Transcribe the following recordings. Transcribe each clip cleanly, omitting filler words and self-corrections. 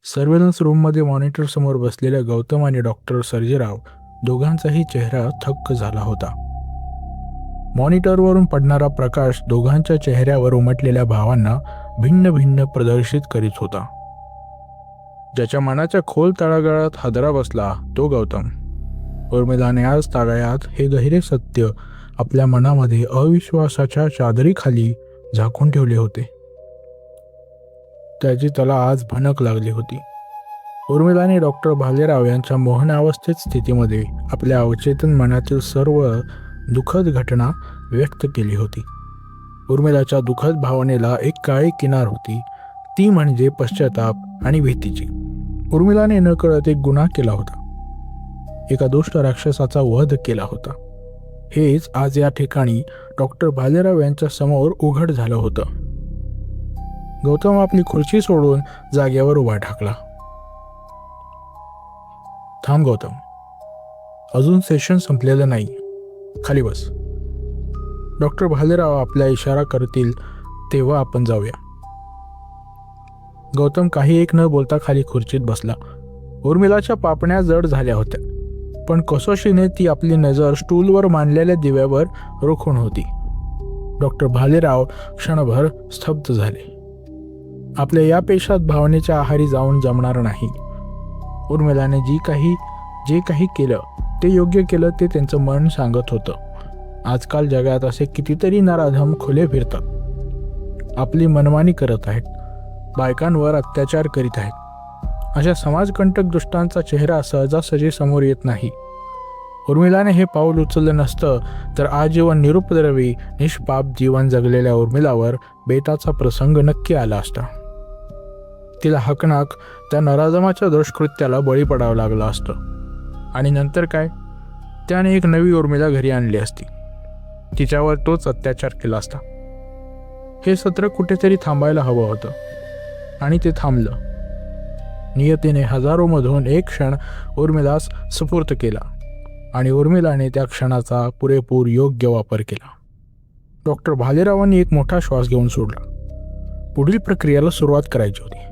Surveillance रूममध्ये monitor समोर बसलेल्या गौतम आणि डॉक्टर सर्जेराव दोघांचाही चेहरा थक्क झाला होता. मॉनिटरवरून पडणारा प्रकाश दोघांच्या चेहऱ्यावर उमटलेल्या भावांना भिन्न भिन्न प्रदर्शित करीत होता. ज्याच्या मनाच्या खोल तळागाळात हादरा बसला तो गौतम. उर्मिलाने आज तागायात हे गहिरे सत्य आपल्या मनामध्ये अविश्वासाच्या चादरीखाली झाकून ठेवले होते. त्याची त्याला आज भनक लागली होती. उर्मिलाने डॉक्टर भालेराव यांच्या मोहनावस्थेत स्थितीमध्ये आपल्या अवचेतन मनातील सर्व दुःखद घटना व्यक्त केली होती. उर्मिलाच्या दुःखद भावनेला एक काळी किनार होती, ती म्हणजे पश्चाताप आणि भीतीची. उर्मिलाने नकळत एक गुन्हा केला होता. एका दुष्ट राक्षसाचा वध केला होता. हेच आज या ठिकाणी डॉक्टर भालेराव यांच्या समोर उघड झालं होतं. गौतम आपली खुर्ची सोडून जागेवर उभा ठाकला. थांब गौतम, अजून सेशन संपलेलं नाही, खाली बस. डॉक्टर भालेराव आपला इशारा करतील तेव्हा आपण जाऊया. गौतम काही एक न बोलता खाली खुर्चीत बसला. उर्मिलाच्या पापण्या जड झाल्या होत्या, पण कसोशीने ती आपली नजर स्टूलवर मांडलेल्या दिव्यावर रोखून होती. डॉक्टर भालेराव क्षणभर स्तब्ध झाले. आपल्या या पेशात भावनेच्या आहारी जाऊन जमणार नाही. उर्मिलाने जे काही केलं ते योग्य केलं, ते त्यांचं मन सांगत होतं. आजकाल जगात असे कितीतरी नराधम खुले फिरतात, आपली मनमानी करत आहेत, बायकांवर अत्याचार करीत आहेत. अशा समाजकंटक दुष्टांचा चेहरा सहजासहजी समोर येत नाही. उर्मिलाने हे पाऊल उचललं नसतं तर आजीवन निरुपद्रवी निष्पाप जीवन जगलेल्या उर्मिलावर बेताचा प्रसंग नक्की आला असता. तिला हकनाक त्या नराधमाच्या दुष्कृत्याला बळी पडावं लागलं असतं. आणि नंतर काय, त्याने एक नवी उर्मिला घरी आणली असती, तिच्यावर तोच अत्याचार केला असता. हे सत्र कुठेतरी थांबायला हवं होतं, आणि ते थांबलं. नियतीने हजारोमधून एक क्षण उर्मिलास सुपूर्त केला, आणि उर्मिलाने त्या क्षणाचा पुरेपूर योग्य वापर केला. डॉक्टर भालेरावांनी एक मोठा श्वास घेऊन सोडला. पुढील प्रक्रियेला सुरुवात करायची होती.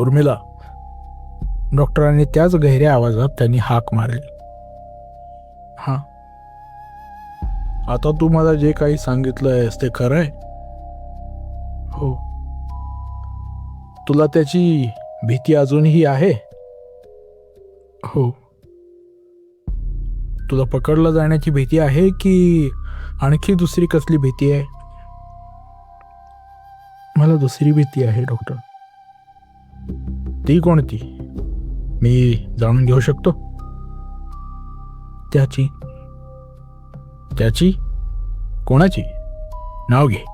उर्मिला, डॉक्टरांनी त्याच गहिऱ्या आवाजात त्यांनी हाक मारली. हां, आता तू मला जे काही सांगितलं आहेस ते खरं आहे? हो. तुला त्याची भीती अजूनही आहे? हो. तुला पकडलं जाण्याची भीती आहे की आणखी दुसरी कसली भीती आहे? मला दुसरी भीती आहे डॉक्टर. ती कोणती? मी जाणून घेऊ शकतो? त्याची. कोणाची? नाव घे.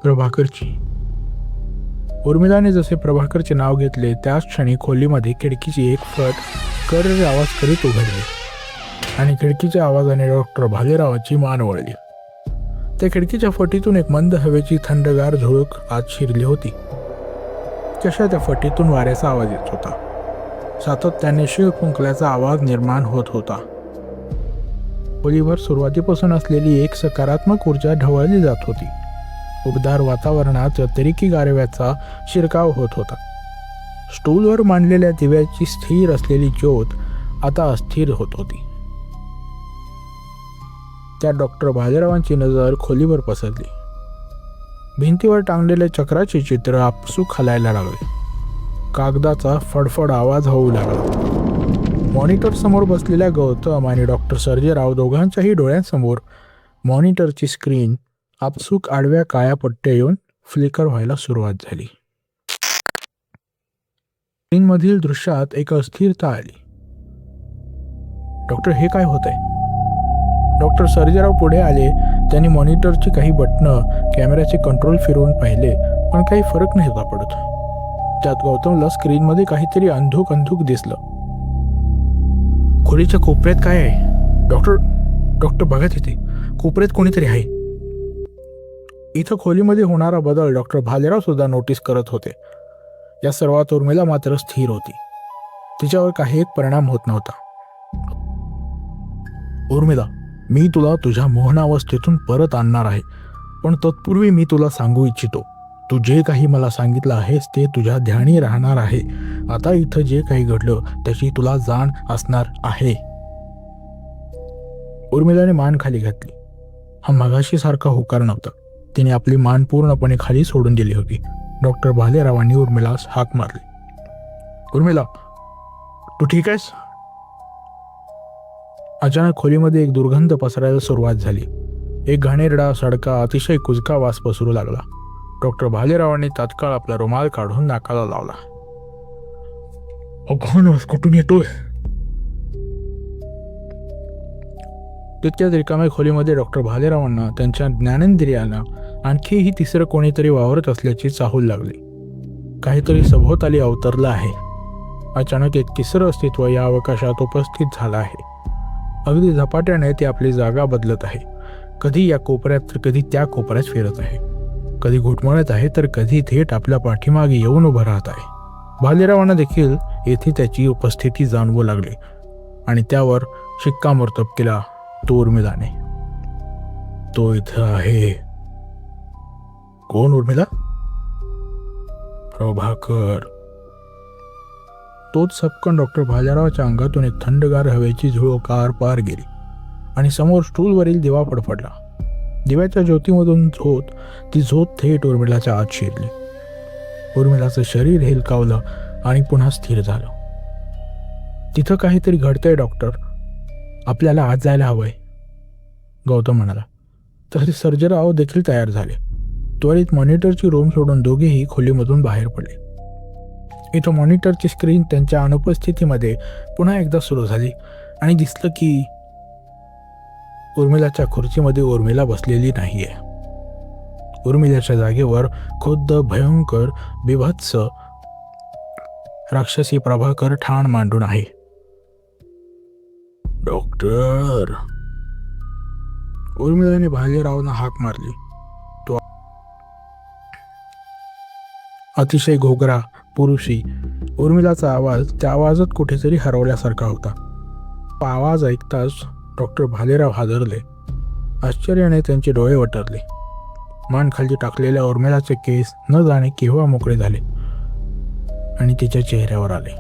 प्रभाकरची. उर्मिलाने जसे प्रभाकरचे नाव घेतले त्याच क्षणी खोलीमध्ये खिडकीची एक फट कर्र आवाज करीत उघडली, आणि खिडकीच्या आवाजाने डॉक्टर भालेरावाची मान वळली. त्या खिडकीच्या फटीतून एक मंद हवेची थंडगार झुळूक आत शिरली होती. तशा त्या फटीतून वाऱ्याचा आवाज येत होता. सातत्याने शिळ फुंकल्याचा आवाज निर्माण होत होता. खोलीभर सुरुवातीपासून असलेली एक सकारात्मक ऊर्जा ढवळली जात होती. उबदार वातावरणात अतिरेकी गारव्याचा शिरकाव होत होता. स्टूलवर मांडलेल्या दिव्याची स्थिर असलेली ज्योत आता अस्थिर होत होती. त्या डॉक्टर भालेरावांची नजर खोलीवर पसरली. भिंतीवर टांगलेले चक्राचे चित्र आपसूक हलायला लागले. कागदाचा फडफड आवाज होऊ लागला. मॉनिटर समोर बसलेल्या गौतम आणि डॉक्टर सर्जेराव दोघांच्याही डोळ्यांसमोर मॉनिटरची स्क्रीन आपसूक आडव्या काळ्या पट्ट्या येऊन फ्लिकर व्हायला सुरुवात झाली. स्क्रीनमधील दृश्यात एक अस्थिरता आली. डॉक्टर, हे काय होत आहे? डॉक्टर सर्जेराव पुढे आले. त्यांनी मॉनिटरची काही बटणं, कॅमेऱ्याचे कंट्रोल फिरवून पाहिले, पण काही फरक नाही पडत. त्यात गौतमला स्क्रीनमध्ये काहीतरी अंधुक दिसलं. खोलीच्या कोपऱ्यात काय आहे? डॉक्टर बघा, तिथे कोपऱ्यात कोणीतरी आहे. इथं खोलीमध्ये होणारा बदल डॉक्टर भालेराव सुद्धा नोटीस करत होते. या सर्वात उर्मिला मात्र स्थिर होती. तिच्यावर काही एक परिणाम होत नव्हता. उर्मिला, मी तुला तुझ्या मोहनावस्थेतून परत आणणार आहे, पण तत्पूर्वी मी तुला सांगू इच्छितो, तू जे काही मला सांगितलं आहेस ते तुझ्या ध्यानी राहणार आहे. आता इथं जे काही घडलं त्याची तुला जाण असणार आहे. उर्मिलाने मान खाली घातली. हा मगाशी सारखा होकार नव्हता. तिने आपली मान पूर्णपणे खाली सोडून दिली होती. डॉक्टर भालेरावांनी उर्मिलास हाक मारली. उर्मिला, तू ठीक आहेस? अचानक खोलीमध्ये एक दुर्गंध पसरायला सुरुवात झाली. एक घाणेरडा, सडका, अतिशय कुजका वास पसरू लागला. डॉक्टर भालेरावांनी तात्काळ आपला रुमाल काढून नाकाला लावला. घाण वास कुठून येतोय? तितक्याच रिकाम्या खोलीमध्ये डॉक्टर भालेरावांना त्यांच्या ज्ञानेंद्रियाला आणखीही तिसरं कोणीतरी वावरत असल्याची चाहूल लागली. काहीतरी सभोवताली अवतरलं आहे. अचानक एक तिसरं अस्तित्व या अवकाशात उपस्थित झालं आहे. अगदी झपाट्याने ते आपली जागा बदलत आहे. कधी या कोपऱ्यात तर कधी त्या कोपऱ्यात फिरत आहे. कधी घुटमळत आहे तर कधी थेट आपल्या पाठीमागे येऊन उभं राहत आहे. भालेरावांना देखील येथे त्याची उपस्थिती जाणवू लागली आणि त्यावर शिक्कामोर्तब केला तो उर्मिलाने. तो इथं आहे. कोण उर्मिला? प्रभाकर. तोच सपकन डॉक्टर भालेरावाच्या अंगातून एक थंडगार हवेची झुळूक आरपार गेली आणि समोर स्टूलवरील दिवा फडफडला. दिव्याच्या ज्योतीमधून ती झोत थेट उर्मिलाच्या आत शिरली. उर्मिलाचं शरीर हेलकावलं आणि पुन्हा स्थिर झालं. तिथं काहीतरी घडतंय डॉक्टर, आपल्याला आत जायला हवंय, गौतम म्हणाला. तसे सर्जेराव देखील तयार झाले. त्वरित मॉनिटरची रूम सोडून दोघेही खोलीमधून बाहेर पडले. इथं मॉनिटरची स्क्रीन त्यांच्या अनुपस्थितीमध्ये पुन्हा एकदा सुरू झाली आणि दिसलं की उर्मिलाच्या खुर्चीमध्ये उर्मिला बसलेली नाहीये. उर्मिलाच्या जागेवर खुद्द भयंकर बिभत्स राक्षसी प्रभाकर ठाण मांडून आहे. डॉक्टर, उर्मिलाने भालेरावांना हाक मारली. तो अतिशय घोगरा, पुरुषी. उर्मिलाचा आवाज त्या आवाजात कुठेतरी हरवल्यासारखा होता. आवाज ऐकताच डॉक्टर भालेराव हादरले. आश्चर्याने त्यांचे डोळे वटरले. मान खाली टाकलेल्या उर्मिलाचे केस न जाणे केव्हा मोकळे झाले आणि तिच्या चेहऱ्यावर आले.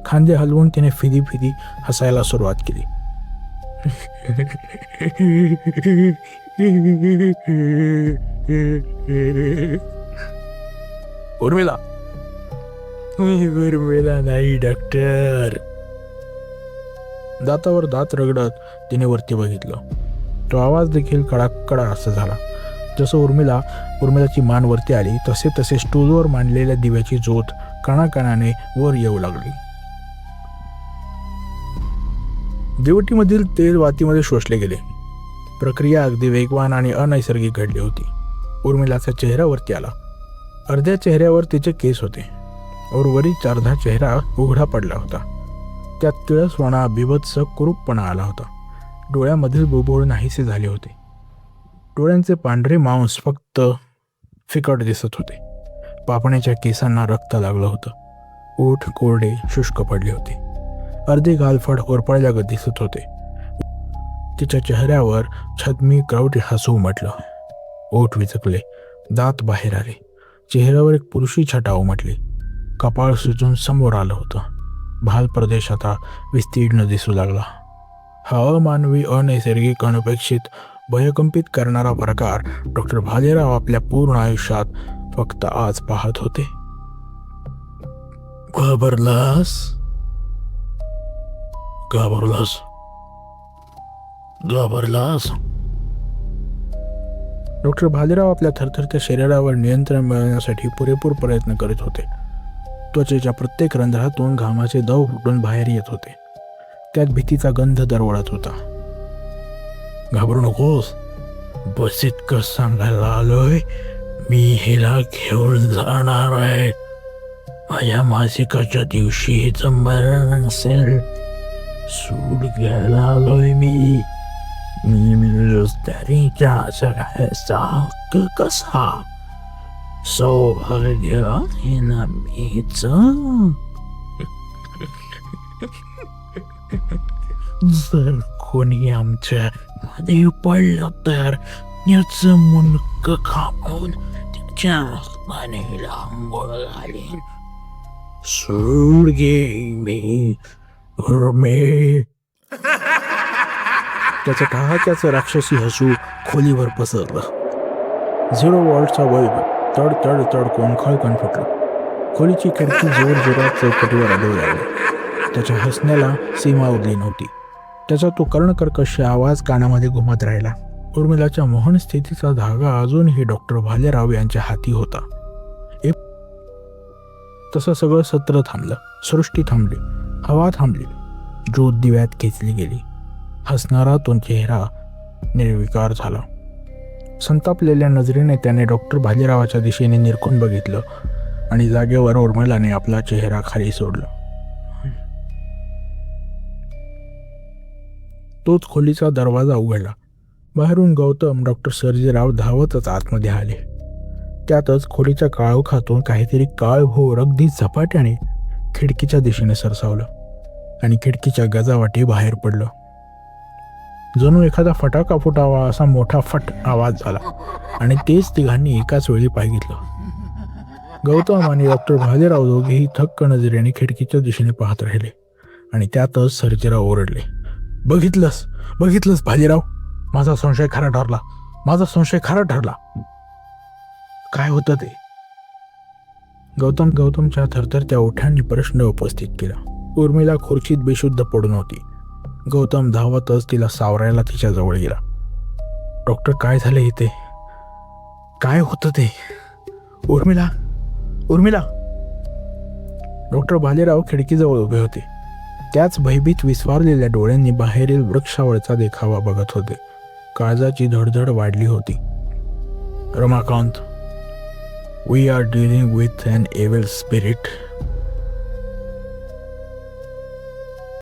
खांदे हलवून तिने फिदी फिदी हसायला सुरुवात केली. उर्मिला. उर्मिला नाही डॉक्टर. दातावर दात रगडत तिने वरती बघितलं. तो आवाज देखील कडाकडा असा झाला. जसं उर्मिलाची मान वरती आली तसे तसे स्टूलवर मांडलेल्या दिव्याची ज्योत कणाकणाने वर येऊ लागली. दिवटीमधील तेल वातीमध्ये शोषले गेले. प्रक्रिया अगदी वेगवान आणि अनैसर्गिक घडली होती. उर्मिलाचा चेहरा वरती आला. अर्ध्या चेहऱ्यावर तिचे केस होते और वरील अर्धा चेहरा उघडा पडला होता. त्यात तिळसवाणा, बिभत्स कुरूपपणा आला होता. डोळ्यामधील बुबुळ नाहीसे झाले होते. डोळ्यांचे पांढरे मांस फक्त फिकट दिसत होते. पापण्याच्या केसांना रक्त लागलं होतं. ओठ कोरडे शुष्क पडले होते. अर्धे गालफड होरपळल्यागत दिसत होते. तिच्या चेहऱ्यावर छद्मी क्रौट हसू उमटलं. ओठ विचकले, दात बाहेर आले. चेहऱ्यावर एक पुरुषी छटा उमटली. कपाळ सुजून समोर आलं होतं. भाल प्रदेश आता विस्तीर्ण दिसू लागला. हा अमानवी, अनैसर्गिक, अनपेक्षित, भयकंपित करणारा प्रकार डॉक्टर भालेराव आपल्या पूर्ण आयुष्यात फक्त आज पाहत होते. घाबरलास? घाबरलास? घाबरलास? डॉक्टर भालेराव आपल्या थरथरत्या शरीरावर नियंत्रण मिळवण्यासाठी पुरेपूर प्रयत्न करीत होते. त्वचेच्या प्रत्येक रंध्रातून घामाचे दव फुटून बाहेर येत होते. त्यात भीतीचा गंध दरवळत होता. घाबरू नकोस, बस इतकं सांगायला आलोय. मी हिला घेऊन जाणार आहे. माझ्या मासिकाच्या दिवशी हिचं मरण असेल. सूड घ्यायला आलोय मी. रस्त्याने जगायचा हक्क कसा? सौभाग्य आहे ना मीच. जर कोणी आमच्या मध्ये पडलं तर याच मुंडक कापून उर्मिलाच्या पाण्याला आंघोळ घालीन. सोड घे मी उर्मी. त्याचं ठहाक्याचं राक्षसी हसू खोलीवर पसरलं. 0 वॉल्टचा बल्ब तड तड तड कोणखळकन फुटला. खोलीची खिडकी जोर जोरात चौकटीवर आढळू लागली. त्याच्या हसण्याला सीमा उरली नव्हती. त्याचा तो कर्णकर्कश आवाज कानामध्ये घुमत राहिला. उर्मिलाच्या मोहन स्थितीचा धागा अजूनही डॉक्टर भालेराव यांच्या हाती होता. तसं सगळं सत्र थांबलं. सृष्टी थांबली. हवा थांबली. ज्योत दिव्यात खेचली गेली. हसणारा तो चेहरा निर्विकार झाला. संतापलेल्या नजरेने त्याने डॉक्टर भालेरावाच्या दिशेने निरखून बघितलं आणि जागेवर उर्मिलाने आपला चेहरा खाली सोडला. तोच खोलीचा दरवाजा उघडला. बाहेरून गौतम डॉक्टर सर्जेराव धावतच आतमध्ये आले. त्यातच खोलीच्या काळोखातून काहीतरी काळभोर अगदी झपाट्याने खिडकीच्या दिशेने सरसावलं आणि खिडकीच्या गजावाटे बाहेर पडलं. जणू एखादा फटाका फुटावा असा मोठा फट आवाज झाला आणि तेच तिघांनी एकाच वेळी पाहिलं. गौतम आणि डॉक्टर भालेराव दोघेही थक्क नजरेने खिडकीच्या दिशेने पाहत राहिले आणि त्यातच सर्जेराव ओरडले, बघितलंस बघितलंस भालेराव, माझा संशय खरा ठरला, माझा संशय खरा ठरला. काय होतं ते? गौतमच्या थरथरत्या ओठांनी प्रश्न उपस्थित केला. उर्मिला खुर्चीत बेशुद्ध पडून होती. गौतम धावतच तिला सावरायला तिच्या जवळ गेला. डॉक्टर, काय झालं इथे? काय होतं ते? उर्मिला उर्मिला. डॉक्टर भालेराव खिडकीजवळ उभे होते. त्याच भयभीत विस्फारलेल्या डोळ्यांनी बाहेरील वृक्षावळचा देखावा बघत होते. काळजाची धडधड वाढली होती. Ramakant, we are dealing with an evil spirit.